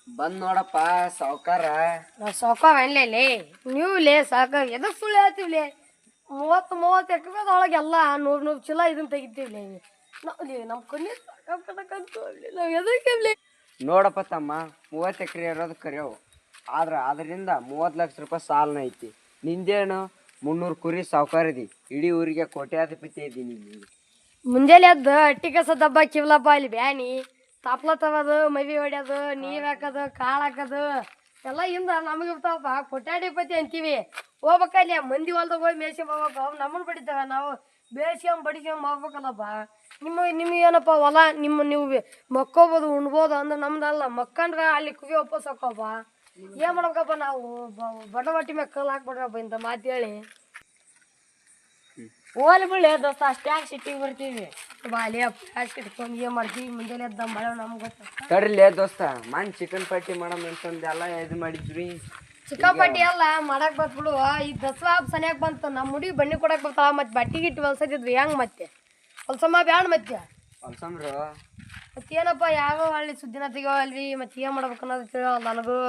ಬಂದ್ ನೋಡಪ್ಪ ಸಾವ್ಕಾರ. ನಾವು ಸಾವ್ಕಾರ ಅನ್ಲೇಲಿ ನೀವು ಲೇ ಸಾವ್ಕಾರ ಎದಕ್ಕೆ ಸುಳ್ಳು ಹೇಳ್ತೀವಿ 30 ಎಕರೆದೊಳಗೆ ಎಲ್ಲ 100 ಚೀಲ ಇದನ್ನ ತೆಗಿತೀವಿ ನಾವು ನಮ್ಮ ಕಣ್ಣಿ ಸಾಕಂತೂ ನಾವು ಎದಕ್ಕೆ ನೋಡಪ್ಪ ತಮ್ಮ 30 ಎಕರೆ ಇರೋದು ಕರೆಯವು ಅದರಿಂದ 30 ಲಕ್ಷ ರೂಪಾಯಿ ಸಾಲನ ಐತಿ. ನಿಂದೇನು 300 ಕುರಿ ಸಾವ್ಕಾರ ಇದಿ, ಇಡೀ ಊರಿಗೆ ಕೋಟ್ಯಾಧಿಪತಿ ಇದ್ದೀನಿ. ಮುಂಜಾನೆ ಎದ್ದು ಅಟ್ಟಿ ಕಸ ದಬ್ಬ ಕಿವ್ಲಪ್ಪ ಅಲ್ಲಿ ಬ್ಯಾನಿ ತಾಪ್ಲ ತಗೋದು ಮೈವಿ ಹೊಡ್ಯೋದು ನೀರು ಹಾಕೋದು ಕಾಳು ಹಾಕೋದು ಎಲ್ಲ ಹಿಂದ ನಮಗೆ ಇರ್ತಾವಪ್ಪ. ಕೊಟ್ಯಾಡಿಪತಿ ಅಂತೀವಿ. ಹೋಗ್ಬೇಕಲ್ಲಿ ಮಂದಿ ಹೊಲ್ದಾಗ ಹೋಗಿ ಮೇಯ್ಸ್ಕೊಂಡ್ ಹೋಗ್ಬೇಕು. ಅವು ನಮ್ಮನ್ನು ಬಡಿತಾವೆ, ನಾವು ಬೇಯಿಸ್ಕೊಂಡ್ ಹೋಗ್ಬೇಕಲ್ಲಪ್ಪ. ನಿಮಗೆ ಏನಪ್ಪ ಹೊಲ ನೀವು ಮಕ್ಕೋಬೋದು ಉಣ್ಬೋದು ಅಂದ್ರೆ ನಮ್ದಲ್ಲ. ಮಕ್ಕಂಡ್ರೆ ಅಲ್ಲಿ ಕುವಿ ವಾಪಸ್ ಹಾಕೋಪ್ಪ. ಏನು ಮಾಡ್ಬೇಕಪ್ಪ ನಾವು ಬಡ ಬಟ್ಟಿ ಮೇಲೆ ಕಲ್ಲು ಹಾಕ್ಬಿಡ್ರಪ್ಪ ಇಂಥ ಮಾತು ಹೇಳಿ. ಹೋಲಿ ಬಿಡ್ಲಿ ದೋಸ್ತ ಅಷ್ಟು ಯಾಕೆ ಸಿಟ್ಟಿಗೆ ಬರ್ತೀವಿ. ಬಾಲಿ ಪ್ಯಾಸ್ ಇಟ್ಕೊಂಡು ಏನು ಮಾಡ್ತೀವಿ ಮುಂಜಾನೆ ಎದ್ದ ಮಳೆ ನಮ್ಗೆ ಗೊತ್ತ. ತಡ್ರಿಲೇ ದೋಸ್ತ, ಮನ್ ಚಿಕನ್ ಪಾರ್ಟಿ ಮಾಡಮ್ ಅಂತಂದು ಎಲ್ಲ ಇದು ಮಾಡಿದ್ವಿ. ಚಿಕ್ಕಾಪಟ್ಟಿ ಎಲ್ಲ ಮಾಡಕ್ ಬಂದ್ಬಿಡು. ಈ ದಸರಾ ಹಬ್ಬ ಸನಿಯಾಗಿ ಬಂತು. ನಮ್ಮ ಹುಡುಗಿ ಬಣ್ಣಿ ಕೊಡಕ್ ಬರ್ತಾವ. ಮತ್ತೆ ಬಟ್ಟೆ ಗಿಟ್ಟು ಹೊಲ್ಸದಿದ್ವಿ ಹೆಂಗೆ ಮತ್ತೆ ಹೊಲ್ಸಮ್ಮ ಬ್ಯಾಡ ಮತ್ತೆ ಹೊಲ್ಸಮ್ರು. ಮತ್ತೇನಪ್ಪ ಯಾವ ಹಳ್ಳಿ ಸುದ್ದಿನ ತೆಗಿವಲ್ರಿ. ಮತ್ತೆ ಏನು ಮಾಡ್ಬೇಕು ಅನ್ನೋದು ತಿಳಿಯಲ್ಲ ನನಗೂ.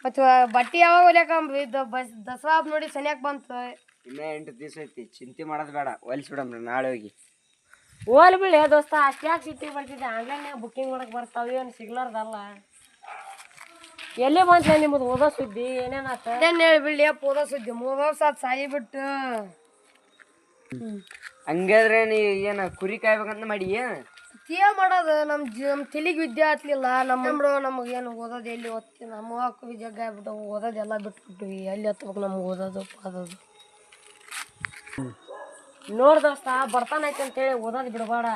ಮತ್ತು ಬಟ್ಟೆ ಯಾವಾಗ ಹೊಲಿಯಕಂಬ್ರಿ ದಸರಾ ಹಬ್ಬ ನೋಡಿ ಸನಿಯಾಗಿ ಬಂತು. ಇನ್ನೂ 8 ದಿವಸ ಐತಿ, ಚಿಂತೆ ಮಾಡೋದು ಬೇಡ, ಹೊಲ್ಸ್ಬಿಡಮ್ರಿ ನಾಳೆ ಹೋಗಿ. ಹೋಲಿ ಬಿಡ್ಲಿ ದೋಸ್ತ ಅಷ್ಟು ಯಾಕೆ ಸಿಟ್ಟಿಗೆ ಬರ್ತಿದ್ದೆ. ಆನ್ಲೈನ್ಯಾಗ ಬುಕ್ಕಿಂಗ್ ಮಾಡಕ್ಕೆ ಬರ್ತಾವೆ, ಏನು ಸಿಗ್ಲಾರ್ದಲ್ಲ. ಎಲ್ಲಿ ಬಂತ ನಿಮ್ಮದು ಓದೋ ಸುದ್ದಿ ಏನೇನಾತ ಏನು ಹೇಳಿ ಬಿಡ್ಲಿ ಓದೋ ಸುದ್ದಿ 3 ವರ್ಷ ಆತು ಸಾಯಿ ಬಿಟ್ಟು. ಹಂಗಾದ್ರೆ ನೀ ಏನು ಕುರಿ ಕಾಯ್ಬೇಕಂತ ಮಾಡಿ ಏನು ಮಾಡೋದು ನಮ್ಮ ತಲೆಗೆ ವಿದ್ಯೆ ಹತ್ಲಿಲ್ಲ. ನಮಗೆ ಏನು ಓದೋದು ಎಲ್ಲಿ ಓದ್ತೀವಿ. ನಮ್ಮ ಹಾಕು ಜಗ್ಗ ಆಗ್ಬಿಟ್ಟು ಓದೋದೆಲ್ಲ ಬಿಟ್ಬಿಟ್ವಿ. ಎಲ್ಲಿ ಹತ್ಬೇಕು ನಮ್ಗೆ ಓದೋದು ಪಾದೋದು. ನೋಡ್ ದೋಸ್ತ ಬರ್ತಾನೈತೆ ಅಂತೇಳಿ ಓದೋದು ಬಿಡಬೇಡ.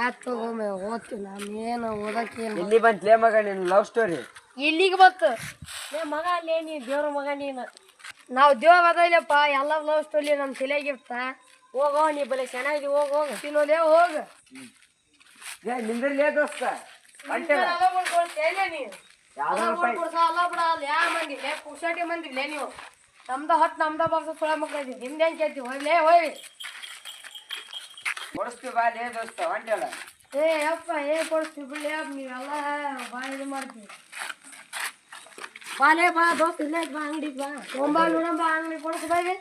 ಆಯ್ತು ಒಮ್ಮೆ ಓದ್ತೀವಿ. ನಾನು ಏನು ಓದಕ್ಕೆ ಇಲ್ಲಿ ಬಂತಲೇ ಮಗ ನಿನ್ನ ಲವ್ ಸ್ಟೋರಿ. ಇಲ್ಲಿಗೆ ಬಂತು. ಮಗ ಅಲ್ಲೇ ನೀ ದೇವ್ರ ಮಗ ನೀನು. ನಾವು ದೇವ್ರ ಅದಲ್ಲಪ್ಪ. ಎಲ್ಲ ಲವ್ ಸ್ಟೋರಿ ನಮ್ಮ ತಲೆಗಿರ್ತ. ಹೋಗೋ ನೀ ಬಲೆ ಚೆನ್ನಾಗಿ ಹೋಗು ತಿನ್ನೋದೇ ಹೋಗ ನಿಂದ್ರಲೇ ದೋಸ್ತ. ಪುಷಾಟಿ ಮಂದಿಲೇ ನೀವು. ನಮ್ದ ಹೊತ್ತು ನಮ್ದ ಬರ್ಸ ಸುಳ ಮಕ್ಕಳಿದ್ದೀವಿ. ನಿಮ್ದು ಹೆಂಗೆ ಕೇಳ್ತೀವಿ ಹೋಗ್ಲೇ ಹೋಯ್ ಕೊಡಿಸ್ತೀವಿ ಬಾ ಲೇ ದೋಸ್ತ ಹೊಂಟಲ್ಲ. ಅಪ್ಪ ಕೊಡಿಸ್ತೀವಿ ಬಿಡ್ಲಿ. ನೀವೆಲ್ಲ ಭಾಳ ಇದು ಮಾಡ್ತೀವಿ. ಬಾಲೇ ಬಾ ದೋಸ್ತ ಇಲ್ಲ ಬಾ ಅಂಗಡಿಗೆ ಬಾ ನೋಡಂಬ ಅಂಗಡಿ ಕೊಡಿಸ್ ಬಾಯಿ.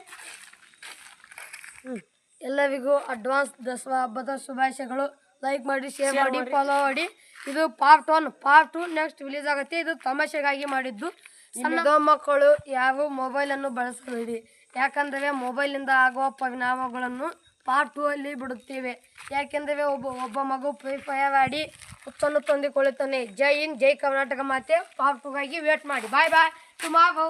ಎಲ್ಲರಿಗೂ ಅಡ್ವಾನ್ಸ್ ದಸರಾ ಹಬ್ಬದ ಶುಭಾಶಯಗಳು. ಲೈಕ್ ಮಾಡಿ, ಶೇರ್ ಮಾಡಿ, ಫಾಲೋ ಮಾಡಿ. ಇದು ಪಾರ್ಟ್ 1. ಪಾರ್ಟ್ 2 ನೆಕ್ಸ್ಟ್ ರಿಲೀಸ್ ಆಗುತ್ತೆ. ಇದು ತಮಾಷೆಗಾಗಿ ಮಾಡಿದ್ದು. ಸಣ್ಣ ಮಕ್ಕಳು ಯಾವ ಮೊಬೈಲನ್ನು ಬಳಸಬೇಡಿ. ಯಾಕಂದರೆ ಮೊಬೈಲಿಂದ ಆಗುವ ಪರಿಣಾಮಗಳನ್ನು ಪಾರ್ಟ್ 2 ಅಲ್ಲಿ ಬಿಡುತ್ತೇವೆ. ಯಾಕೆಂದರೆ ಒಬ್ಬ ಮಗು ಫ್ರೀ ಫೈರ್ ಆಡಿ ಹುಚ್ಚನ್ನು ತಂದುಕೊಳ್ಳುತ್ತಾನೆ. ಜೈ ಹಿಂದ್, ಜೈ ಕರ್ನಾಟಕ ಮಾತೆ. ಪಾರ್ಟ್ 2ಗಾಗಿ ವೇಟ್ ಮಾಡಿ. ಬಾಯ್ ಬಾಯ್ ಟುಮಾರೋ.